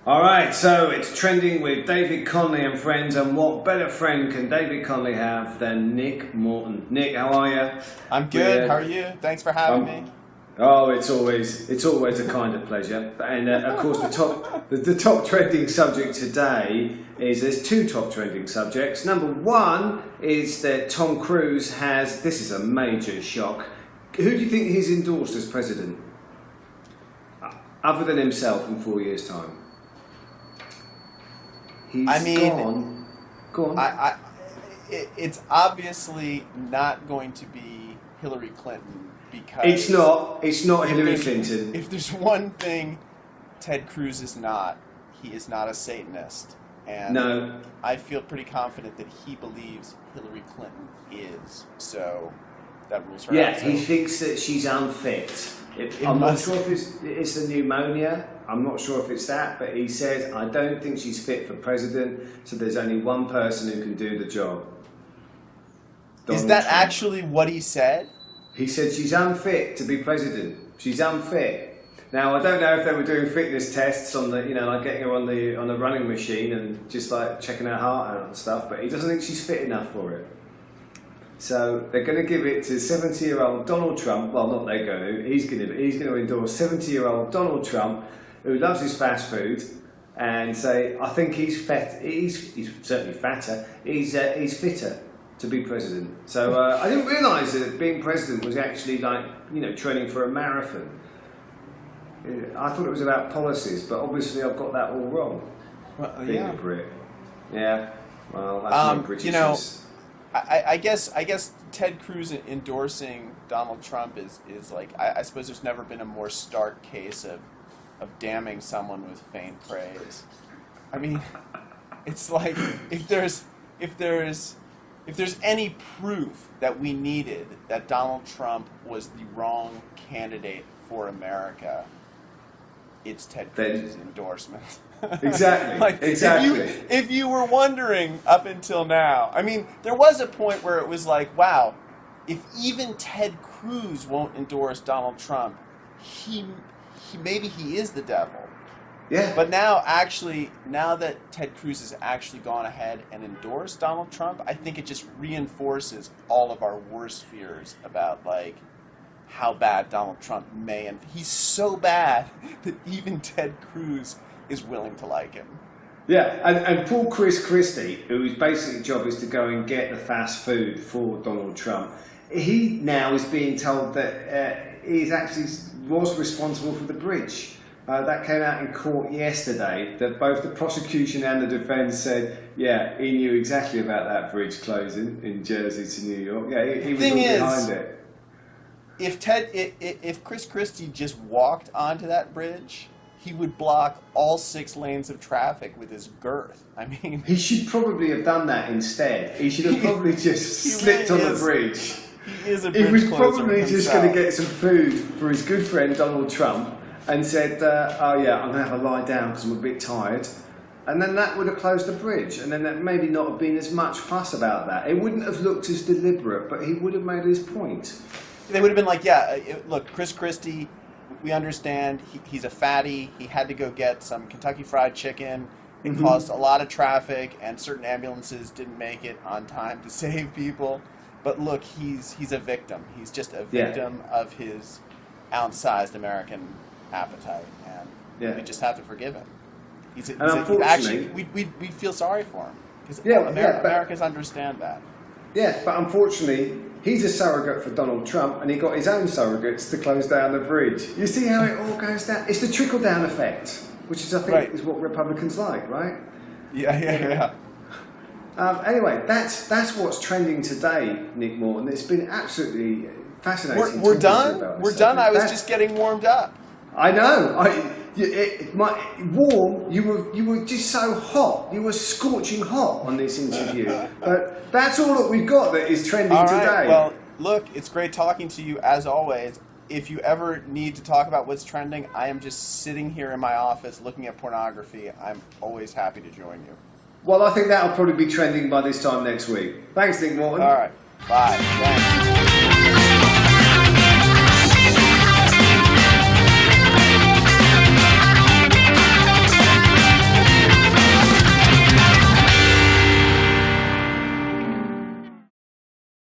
All right, so it's trending with David Conolly and Friends, and what better friend can David Conolly have than Nick Morton? Nick, how are you? I'm good. How are you? Thanks for having me. Oh, it's always a kind of pleasure. And of course, the top trending subject today is there's two top trending subjects. Number one is that Tom Cruise has. This is a major shock. Who do you think he's endorsed as president, other than himself in 4 years' time? Go on. It's obviously not going to be Hillary Clinton because it's not Hillary Clinton. If there's one thing Ted Cruz is not, he is not a Satanist. And no. I feel pretty confident that he believes Hillary Clinton is. So that rules her out. Yeah, he thinks that she's unfit. I'm not sure if it's the pneumonia. I'm not sure if it's that, but he says, I don't think she's fit for president, so there's only one person who can do the job. Is that actually what he said? He said she's unfit to be president. She's unfit. Now, I don't know if they were doing fitness tests on the, like getting her on the running machine and just like checking her heart out and stuff, but he doesn't think she's fit enough for it. So they're going to give it to 70-year-old Donald Trump. Well, not they're going to. He's going to endorse 70-year-old Donald Trump, who loves his fast food, and say, I think he's fat. He's certainly fatter. He's fitter to be president. So I didn't realise that being president was actually like training for a marathon. I thought it was about policies, but obviously I've got that all wrong. Well, being a Brit. Yeah. Well, that's my Britishness. I guess Ted Cruz endorsing Donald Trump is like I suppose there's never been a more stark case of damning someone with faint praise. I mean, it's like if there's any proof that we needed that Donald Trump was the wrong candidate for America, it's Ted Cruz's endorsement. Exactly. Exactly. If you were wondering up until now, I mean, there was a point where it was like, wow, if even Ted Cruz won't endorse Donald Trump, maybe he is the devil. Yeah. But now that Ted Cruz has actually gone ahead and endorsed Donald Trump, I think it just reinforces all of our worst fears about how bad Donald Trump may, and he's so bad that even Ted Cruz is willing to like him. Yeah, and poor Chris Christie, whose basic job is to go and get the fast food for Donald Trump, he now is being told that he actually was responsible for the bridge. That came out in court yesterday, that both the prosecution and the defence said, yeah, he knew exactly about that bridge closing in Jersey to New York. Yeah, he was all behind it. If Chris Christie just walked onto that bridge, he would block all 6 lanes of traffic with his girth. I mean, he should probably have done that instead. He should have probably just slipped on the bridge. He is a bridge He was closer probably himself. just going to get some food for his good friend Donald Trump and said, oh yeah, I'm going to have a lie down because I'm a bit tired. And then that would have closed the bridge, and then that maybe not have been as much fuss about that. It wouldn't have looked as deliberate, but he would have made his point. They would have been like, yeah, look, Chris Christie, we understand he's a fatty. He had to go get some Kentucky Fried Chicken. It caused a lot of traffic, and certain ambulances didn't make it on time to save people. But look, he's a victim. He's just a victim of his ounce-sized American appetite, and we just have to forgive him. We'd feel sorry for him because Americans understand that. Yeah, but unfortunately, he's a surrogate for Donald Trump, and he got his own surrogates to close down the bridge. You see how it all goes down? It's the trickle-down effect, which is, I think, is what Republicans like, right? Yeah. Anyway, that's what's trending today, Nick Morton. It's been absolutely fascinating. We're done. We're done. I was just getting warmed up. I know. You were just so hot. You were scorching hot on this interview. But that's all that we've got that is trending today. Well, look, it's great talking to you as always. If you ever need to talk about what's trending, I am just sitting here in my office looking at pornography. I'm always happy to join you. Well, I think that'll probably be trending by this time next week. Thanks, Nick Morton. All right. Bye. Thanks.